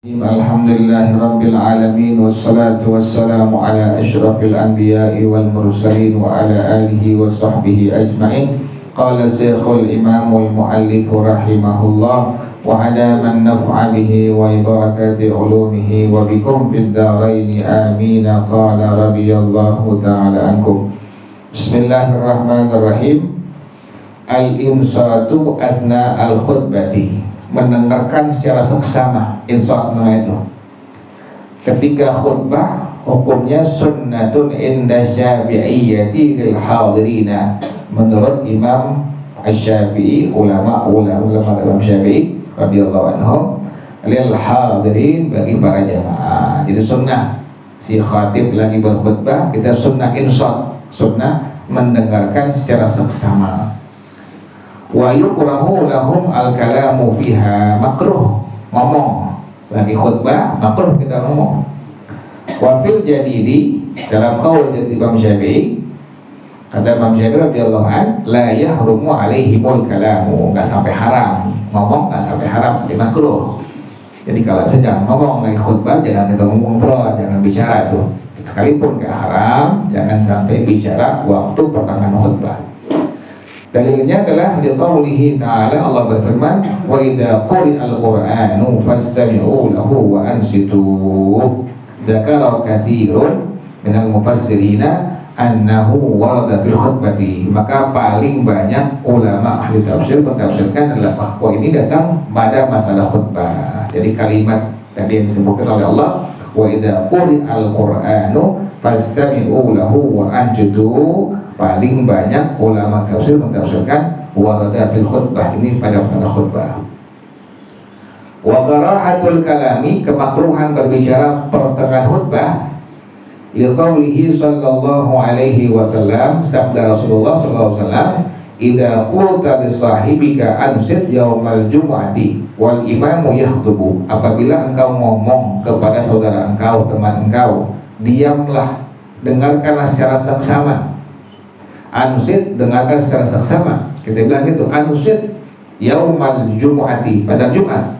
Alhamdulillahirabbil alamin wassalatu wassalamu ala asyrafil anbiya'i wal mursalin wa ala alihi wa sahbihi ajmain. Qala Syekhul Imamul Muallif rahimahullah wa ala man naf'a bihi wa barakati ulumihi wa bikum fid dharain amin. Qala radhiyallahu ta'ala ankum. Bismillahirrahmanirrahim. Al-insatu athna al-khutbati, mendengarkan secara seksama. Insat namanya itu. Ketika khutbah, hukumnya sunnatun inda syafi'iyyati lil hadirina. Menurut Imam Asy-Syafi'i, ulama Imam Syafi'i radhiyallahu anhum, lil hadirin, bagi para jamaah. Jadi sunnah si khatib lagi berkhutbah, kita sunnah insat, sunnah mendengarkan secara seksama. Wa yukrahu lahum al-kalamu fiha, makruh ngomong lagi khutbah, makruh kita ngomong. Wa fil jadidi, dalam qaul dari Imam Syafi'i, kata Imam Syafi'i radhiyallahu an, la yahrumu alaihimul kalamu, enggak sampai haram ngomong, enggak sampai haram, tapi makruh. Jadi kalau saya jangan ngomong lagi khutbah, jangan kita ngobrol, jangan bicara tuh. Sekalipun enggak haram, jangan sampai bicara waktu pertengahan khutbah. Dalilnya adalah liqaulihi ta'ala, Allah berfirman, wa idza quri'al qur'anu fastami'u lahu wa ansitu. Dzakara katsirun minal mufassirina annahu warada fil khutbati. Maka paling banyak ulama ahli tafsir mentafsirkan adalah bahwa ini datang pada masalah khutbah. Jadi kalimat tadi yang disebutkan oleh Allah, wa idza quri'al qur'anu fastami'u lahu wa ansitu, paling banyak ulama tafsir mentafsirkan warada fil khutbah, ini pada masalah khutbah. Wa qira'atul kalami, kemakruhan berbicara pertengahan khutbah, liqaulihi sallallahu alaihi wasallam, sabda Rasulullah sallallahu alaihi wasallam, idza qulta li sahibika ansit yaumal jumu'ati wal imamu yakhutubu, apabila engkau ngomong kepada saudara engkau, teman engkau, diamlah, dengarkanlah secara seksama. Anusit, dengarkan secara seksama. Kita bilang gitu, anusit yaumal jumu'ati, pada Jumat,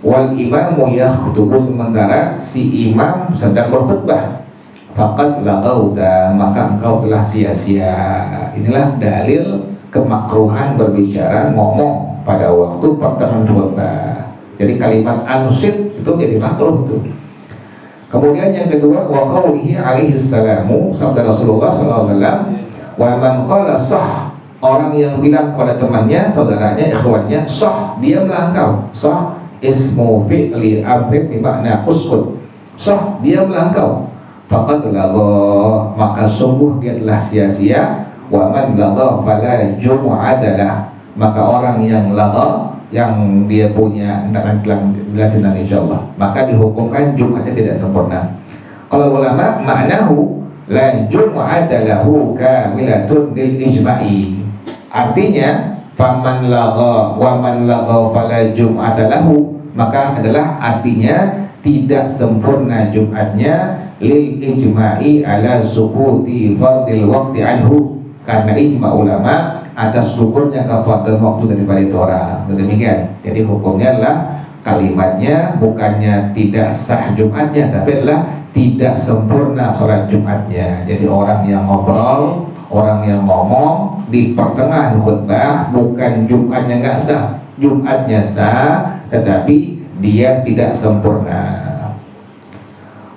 wal imamu yakhutubu, sementara si imam sedang berkhutbah, faqad lagauta, maka engkau telah sia-sia. Inilah dalil kemakruhan berbicara, ngomong pada waktu pertengahan khutbah. Jadi kalimat anusit itu jadi makruh itu. Kemudian yang kedua, wa qaulihi alaihi salamu, sabda Rasulullah sallallahu alaihi wasallam, wa man qala sah, orang yang bilang kepada temannya, saudaranya, ikhwannya, sah, diamlah engkau. Sah ismu fi'li amrin bimakna uskut, sah, diamlah engkau. Faqad lagha, maka sungguh dia telah sia-sia. Wa man lagha fala jumu'atalah, maka orang yang lagha, yang dia punya, nanti jelasin nanti insyaallah, maka dihukumkan Jumatnya tidak sempurna. Kalau ulama, maknahu la jumu'ata lahu kamilatun lil ijma'i, artinya faman lagha wa man lagha fala jumu'ata lahu, maka adalah artinya tidak sempurna Jumatnya, lil ijma'i ala sukuti fardil waqti anhu, karena ijma ulama atas gugurnya kafardul waktu daripada itu orang. Demikian. Jadi hukumnya adalah kalimatnya bukannya tidak sah Jumatnya, tapi adalah tidak sempurna sholat Jumatnya. Jadi orang yang ngobrol, orang yang ngomong di pertengahan khutbah, bukan Jumatnya nggak sah, Jumatnya sah, tetapi dia tidak sempurna.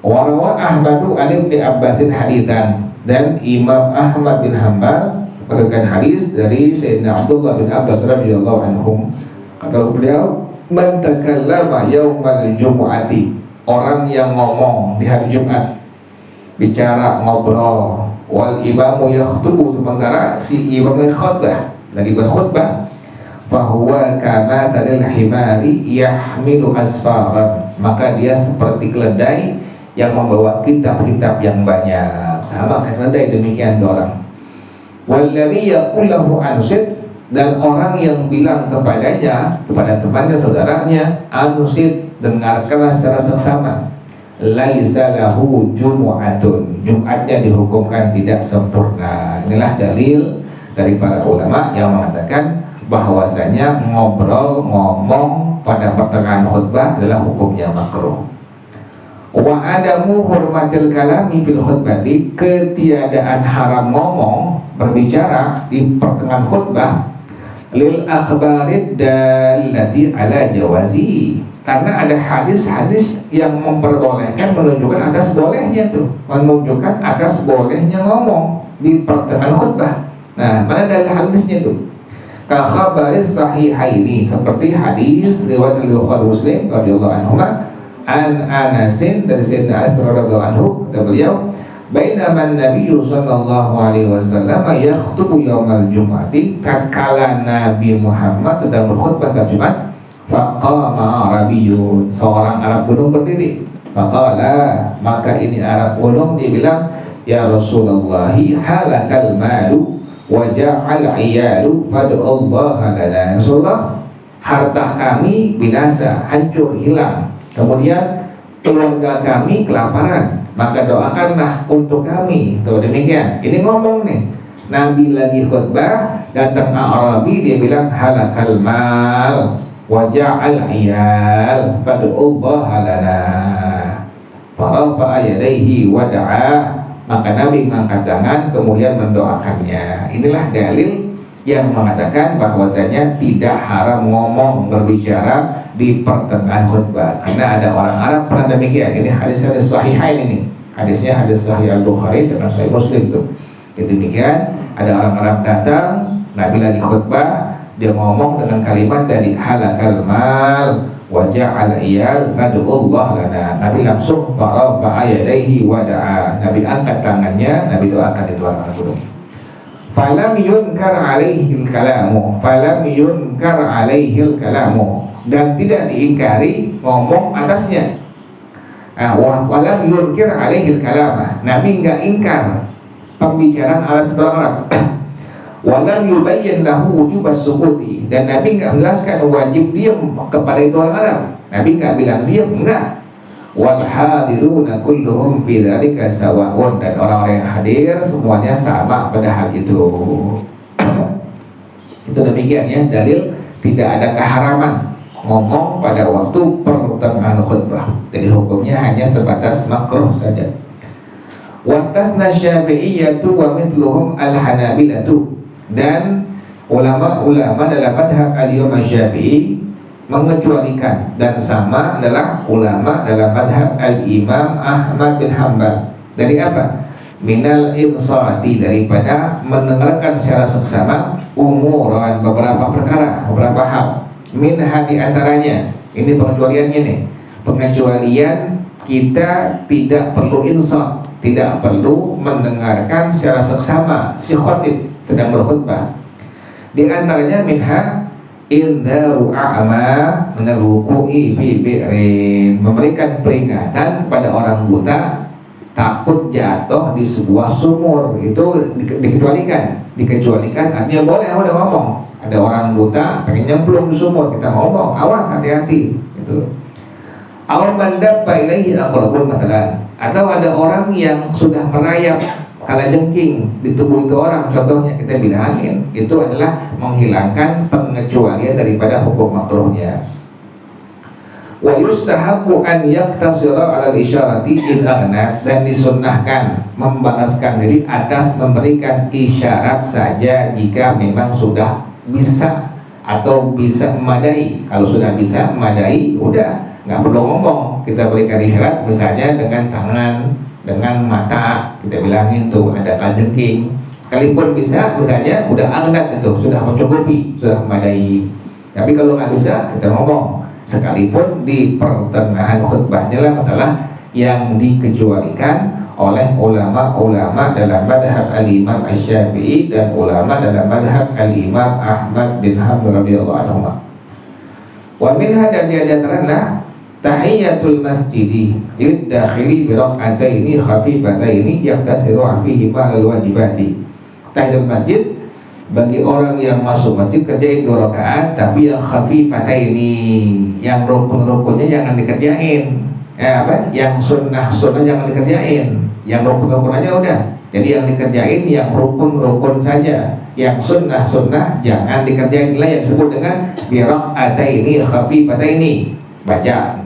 Warawa Ahmadu an Ibnu Abbasin haditsan, dan Imam Ahmad bin Hanbal meriwayatkan hadis dari Sayyidina Abdullah bin Abbas radhiyallahu anhum, kata beliau, man takallama yaumal jumu'ati, orang yang ngomong di hari Jumat, bicara, ngobrol, wal imamu yakhutubu, sementara si imam khutbah, lagi berkhutbah, fahuwa kama thalil himari yahmilu asfaran, maka dia seperti keledai yang membawa kitab-kitab yang banyak, sama kayak keledai, demikian tuh orang. Walladzi yaqul lahu ansit, dan orang yang bilang kepadanya, kepada temannya, saudaranya, anusit, dengarkanlah secara seksama, laisa lahu jumu'atun, Jumatnya dihukumkan tidak sempurna. Inilah dalil dari para ulama yang mengatakan bahwasanya ngobrol ngomong pada pertengahan khutbah adalah hukumnya makruh. Wa adamu hurmatil kalami fil khutbati, ketiadaan haram ngomong berbicara di pertengahan khutbah lil akhbarid dallati ala jawazi, karena ada hadis-hadis yang memperbolehkan, menunjukkan atas bolehnya tuh, menunjukkan atas bolehnya ngomong di pertengahan khutbah. Nah, mana dari hadisnya tuh? Ka khabaris sahihaini, seperti hadis riwayat Al-Bukhari Muslim radhiyallahu anhu an Anasin, dari Sayyidina Anas radhiyallahu anhu, kata beliau, bainaman Nabi sallallahu alaihi wasallam yakhutubu yaumal jum'ati, tatkala Nabi Muhammad sedang berkhutbah pada Jumat, faqama Arabiyyun, seorang Arab gunung berdiri, faqala, maka ini Arab gunung dia bilang, ya Rasulullah, halakal malu wa ja'al iyalu fad'ullaha lana. Rasulullah, harta kami binasa, hancur, hilang, kemudian keluarga kami kelaparan, maka doakanlah untuk kami. Tuh demikian. Ini ngomong nih, Nabi lagi khutbah, datang Arabi, dia bilang halakal mal wa ja'al iyal fad'ullaha lana. Farafa'a yadayhi wa da'a, maka Nabi mengangkat tangan kemudian mendoakannya. Inilah dalil yang mengatakan bahwasanya tidak haram ngomong berbicara di pertengahan khutbah, karena ada orang Arab pernah demikian. Ini hadis-hadis sahihain, ini hadisnya hadis Sahih Al-Bukhari dengan Sahih Muslim tuh. Jadi demikian, ada orang Arab datang, Nabi lagi khutbah, dia ngomong dengan kalimat tadi, halakal mal wa ja'al iyal fad'ullah lana. Nabi langsung farafa'a yadayhi wa da'a, Nabi angkat tangannya, Nabi doakan itu orang Arab. Falam yunkar alaihil kalamu, falam yunkar alaihil kalamu, dan tidak diingkari ngomong atasnya. Walam yunkir alaihil kalama, Nabi enggak ingkar pembicaraan atas orang Arab. Walam yubayyin lahu wujubas sukuti, dan Nabi enggak menjelaskan wajib diam kepada itu orang Arab. Nabi enggak bilang diam, enggak. Wal hadiruna kulluhum fi dzalika sawa'un, dan orang-orang yang hadir semuanya sama pada hal itu. Itu demikian ya, dalil tidak ada keharaman ngomong pada waktu pertengahan khutbah. Jadi hukumnya hanya sebatas makruh saja. Wa tasna syafi'iyyatu wa mithluhum al-hanabilatu, dan ulama-ulama dalam madhab al-Imam Syafi'i mengecualikan, dan sama adalah ulama dalam madhab al-Imam Ahmad bin Hanbal. Dari apa? Minal insati, daripada mendengarkan secara seksama umuran, beberapa perkara, beberapa hal. Minha di antaranya, ini pengecualiannya nih, pengecualian kita tidak perlu insat, tidak perlu mendengarkan secara seksama si khotib sedang berkhutbah. Di antaranya minha indharu a'ma minal wuqu'i fi bi'rin, memberikan peringatan kepada orang buta takut jatuh di sebuah sumur. Itu dikecualikan, artinya boleh udah ngomong. Ada orang buta pengen nyemplung di sumur, kita ngomong, awas, hati-hati gitu. Aw man dabba ilaihi aqrabun masalan, atau ada orang yang sudah merayap kalajengking di tubuh itu orang, contohnya kita bilangin, itu adalah menghilangkan pengecualian daripada hukum makruhnya. Wa yustahabbu an yaktasira 'ala al-isyarati id aghnat, dan disunnahkan membalaskan diri atas memberikan isyarat saja jika memang sudah bisa atau bisa memadai. Kalau sudah bisa memadai, udah nggak perlu ngomong, kita berikan isyarat misalnya dengan tangan, dengan mata, kita bilangin tuh ada kalajengking, sekalipun bisa misalnya udah aghnat, itu sudah mencukupi, sudah memadai. Tapi kalau nggak bisa, kita ngomong, sekalipun di pertengahan khutbahnya lah masalah yang dikecualikan oleh ulama-ulama dalam madhab al-Imam Asy-Syafi'i dan ulama dalam madhab al-Imam Ahmad bin Hanbal radhiyallahu anhu. Wa minha, dan di antaranya tahiyatul masjidi lid-dakhili bi rak'ataini khafifataini yaktasiru fihi ma'al wajibati. Tahiyatul masjid bagi orang yang masuk masjid kerjain 2 rakaat, tapi yang khafifataini, yang rukun-rukunnya jangan dikerjain. Yang sunnah jangan dikerjain, yang rukun-rukun aja udah. Jadi yang dikerjain yang rukun-rukun saja, yang sunnah-sunnah jangan dikerjain. Inilah yang disebut dengan biraqataini khafifataini. Baca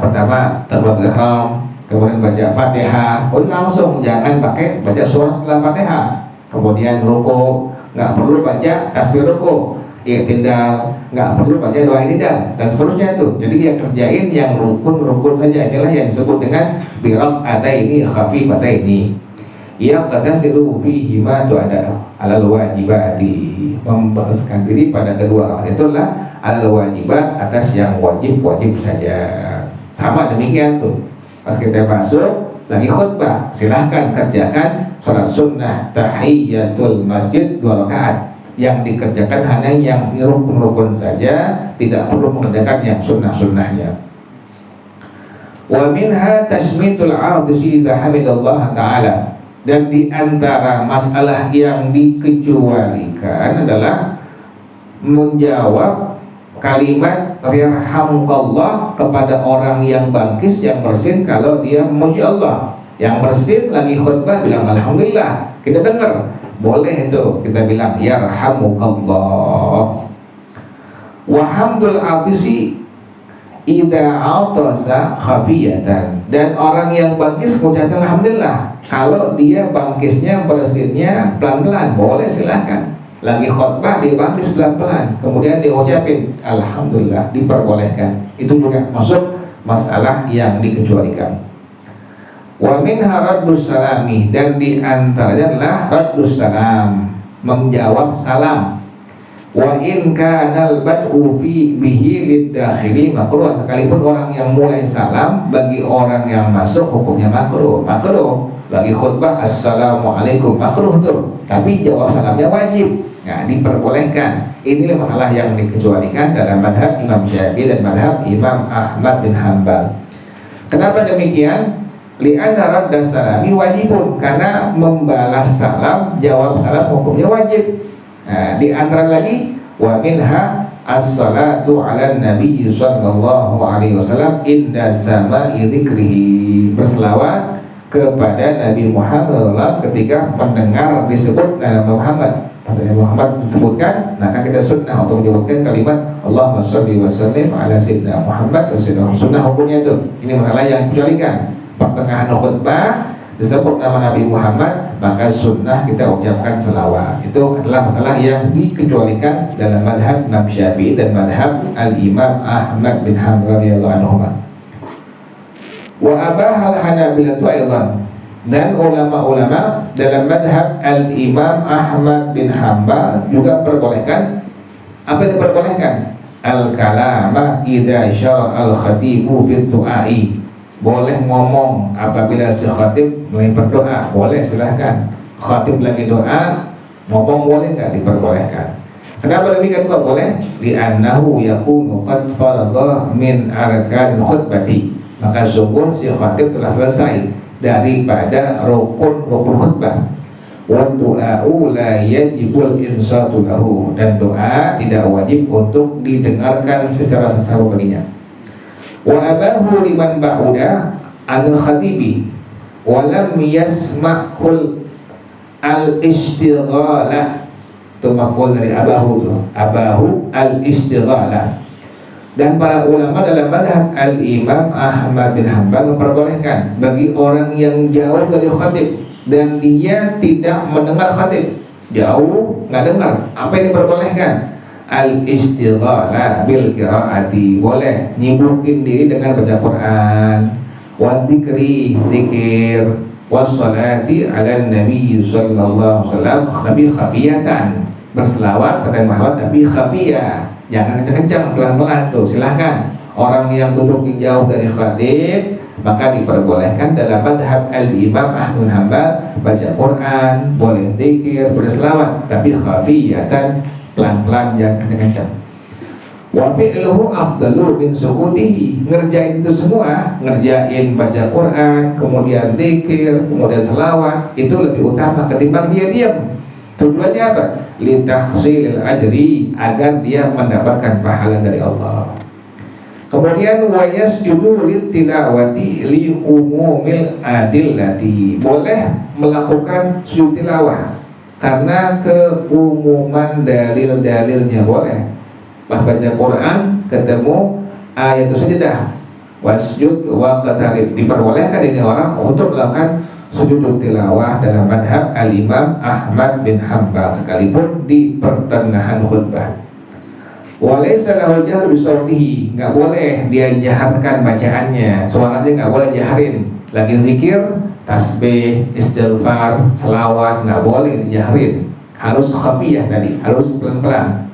pertama takbiratul ihram, kemudian baca Fatihah, langsung, jangan pakai baca surah setelah Fatihah. Kemudian ruku, nggak perlu baca tasbih ruku, i'tidal, nggak perlu baca doa i'tidal, dan seterusnya itu. Jadi yang kerjain yang rukun-rukun saja. Inilah yang disebut dengan biraqataini khafifataini. Ya qatasiru fihi ma tu'ada alal wajibati, membataskan diri pada kedua rakaat itulah alal wajibat, atas yang wajib-wajib saja. Sama demikian tuh, pas kita masuk lagi khutbah, silahkan kerjakan sholat sunnah tahiyatul masjid 2 rakaat. Yang dikerjakan hanya yang rukun-rukun saja, tidak perlu mengerjakan yang sunnah-sunnahnya. Wa minha tasmitul 'atisi idza hamidallah ta'ala. Dan di antara masalah yang dikecualikan adalah menjawab kalimat yarhamukallah kepada orang yang bangkis, yang bersin kalau dia memuji Allah. Yang bersin lagi khutbah bilang alhamdulillah, kita dengar, boleh itu kita bilang yarhamukallah. Wa hamdul atisi idza atasa khafiyatan. Dan orang yang bangkis mengucapkan alhamdulillah kalau dia bangkisnya bersinnya pelan-pelan, boleh silahkan. Lagi khutbah dia bangkis pelan-pelan, kemudian dia ucapin alhamdulillah, diperbolehkan. Itu juga masuk masalah yang dikecualikan. Wa minha raddus salami, dan di antaranya adalah raddus salam, menjawab salam. Wa in kanal bad'u fi bihi lid-dakhili makruh, sekalipun orang yang mulai salam bagi orang yang masuk hukumnya makruh. Lagi khutbah assalamualaikum, makruh tuh, tapi jawab salamnya wajib, nah diperbolehkan. Inilah masalah yang dikecualikan dalam madhab Imam Syafi'i dan madhab Imam Ahmad bin Hanbal. Kenapa demikian? Li'anna raddas salami wajibun, karena membalas salam, jawab salam hukumnya wajib. Nah, di antara lagi wa minha as-salatu 'alan nabi sallallahu alaihi wasallam inda sama'i dzikrihi, berselawat kepada Nabi Muhammad ketika mendengar disebut nama Muhammad. Pada Nabi Muhammad disebutkan, maka kita sunnah untuk menyebutkan kalimat Allahumma sholli wa sallim ala sayyidina Muhammad. Sunnah hukumnya itu. Ini masalah yang dikecualikan. Pertengahan khutbah disebut nama Nabi Muhammad, maka sunnah kita ucapkan selawat. Itu adalah masalah yang dikecualikan dalam madhab Imam Syafi'i dan madhab Al-Imam Ahmad bin Hanbal radhiyallahu anhu. Wa abahal Hanabilatu aidan, dan ulama-ulama dalam madhab Al-Imam Ahmad bin Hanbal juga perbolehkan. Apa yang diperbolehkan? Al-kalama idza syara al-khatibu fi du'ai, boleh ngomong apabila si khatib mulai berdoa, boleh silahkan. Khatib lagi doa, ngomong boleh nggak? Diperbolehkan. Kenapa demikian kok boleh? Li'annahu yakunu qad faragha min arkan khutbati, maka sungguh si khatib telah selesai daripada rukun khutbah. Wa du'a'u la yajibul insatu lahu, dan doa tidak wajib untuk didengarkan secara sesama baginya. Wa abahu liman ba'uda anil khatibi wa lam yasma'kul al-istighala. Itu makul dari abahu, abahu al-istighala. Dan para ulama dalam madhab Al-Imam Ahmad bin Hanbal memperbolehkan bagi orang yang jauh dari khatib dan dia tidak mendengar khatib, jauh nggak dengar, apa yang diperbolehkan? Al-istighala bil qiraati, boleh nyibukin diri dengan baca Quran, wa dzikri, dzikir, wassalati ala nabi sallallahu alaihi wasallam, nabi khafiyatan, berselawat pada Muhammad tapi khafiyah, jangan kencang-kencang, pelan-pelan tuh, silahkan. Orang yang duduk di jauh dari khatib maka diperbolehkan dalam madhab Al-Imam Ahmad bin Hanbal baca Quran, boleh dzikir, berselawat, tapi khafiyatan, pelan-pelan, jangan kencang-kencang. Wa fi'luhu afdalu min sukutihi, ngerjain itu semua, ngerjain baca Quran, kemudian dzikir, kemudian selawat, itu lebih utama ketimbang dia diam. Tujuannya apa? Litahsilil ajri, agar dia mendapatkan pahala dari Allah. Kemudian wayasjudu litilawati li umumil adillati, boleh melakukan sujud tilawah karena keumuman dalil-dalilnya. Boleh pas baca Quran ketemu ayat sajadah wasjud wa qatarib, diperbolehkan ini orang untuk melakukan sujud tilawah dalam madhab al-Imam Ahmad bin Hanbal sekalipun di pertengahan khutbah. Walaysa lahu jahru bisautihi, nggak boleh dia jaharkan bacaannya, suaranya nggak boleh jaharin. Lagi zikir, tasbih, istighfar, selawat nggak boleh dijaharin, harus khafiyah tadi, harus pelan-pelan.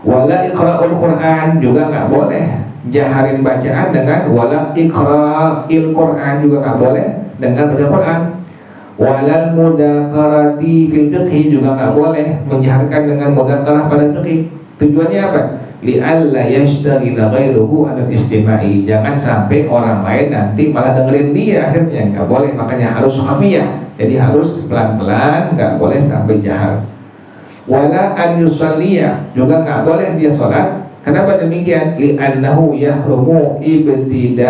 Wala iqra'ul Quran, juga nggak boleh jaharin bacaan dengan wala iqra'il Quran, juga nggak boleh dengan baca Quran. Walal mudzakarati fil fiqhi, juga nggak boleh menjaharkan dengan mudzakarah pada fiqih. Tujuannya apa? Li'alla yashtaghila ghairuhu an istima'i, jangan sampai orang lain nanti malah dengerin dia akhirnya. Nggak boleh, makanya harus khafiyah, jadi harus pelan-pelan, nggak boleh sampai jahar. Wala an yusalliya, juga nggak boleh dia sholat. Kenapa demikian? Li'annahu yahrumu ibtida'an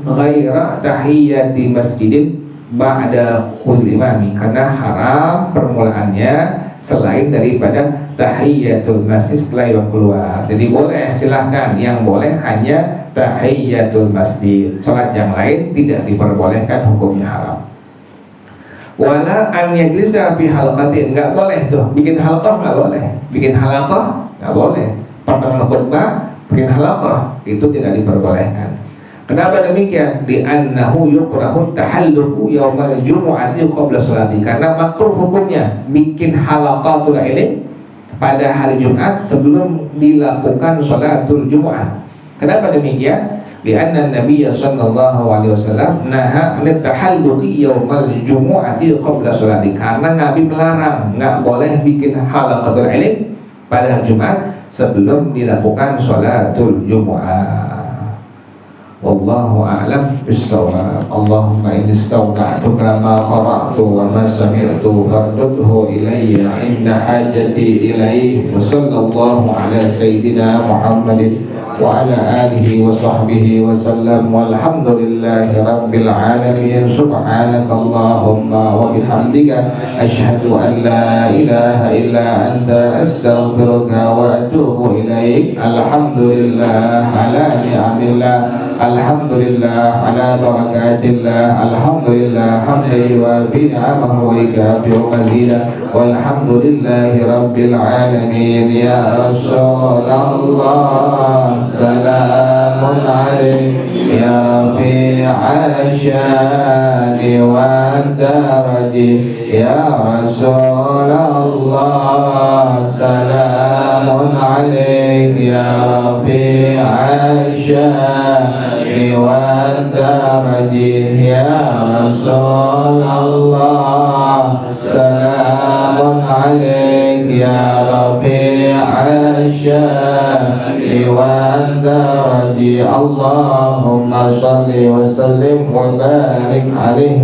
ghaira tahiyyati masjidin ba'da khulul imami, karena haram permulaannya selain daripada tahiyyatul masjid setelah imam keluar. Jadi boleh, silahkan, yang boleh hanya tahiyyatul masjid, sholat yang lain tidak diperbolehkan, hukumnya haram. Wala an yajlisa fi halqatin, nggak boleh tuh bikin halqah, nggak boleh bikin halaqah, nggak boleh. Pertemuan khutbah bikin halaqah itu tidak diperbolehkan. Kenapa demikian? Li'annahu yukrahu tahalluqu yaumal jumu'ati qabla sholati, karena makruh hukumnya bikin halaqatul ilm pada hari Jumat sebelum dilakukan sholatul Jumat. Kenapa demikian? Li'anna Nabiya sallallahu alaihi wasallam naha an tahalluqi yaumal jumu'ati qabla sholati, karena Nabi melarang, nggak boleh bikin halaqatul ilm pada hari Jumat sebelum dilakukan sholatul Jumat. Wallahu a'lam bis-shawab. Allahumma inni istawda'tuka ma qara'tu wa ma sami'tu fardudhu ilayya inda hajati ilayhi. Wa sallallahu ala sayyidina Muhammadin wa ala alihi wa sahbihi wa sallam, walhamdulillahi rabbil alamin. Subhanaka Allahumma wa bihamdika ashhadu an la ilaha illa anta astaghfiruka wa atubu ilaik. Alhamdulillah ala ni'amillah, alhamdulillah ala barakatillah, alhamdulillah hamdan yuwafi ni'amahu wa yukafi'u mazidah, walhamdulillahi rabbil alamin. Ya Rasulullah salamun alaik ya rafi'a syani wa daraji. Ya Rasulullah salamun alaik ya rafi'a syani wa daraji. Ya Rasulullah salamun alaik ya rafi'a syani wa daraji. Allahumma salli wa sallim wa barik alaihi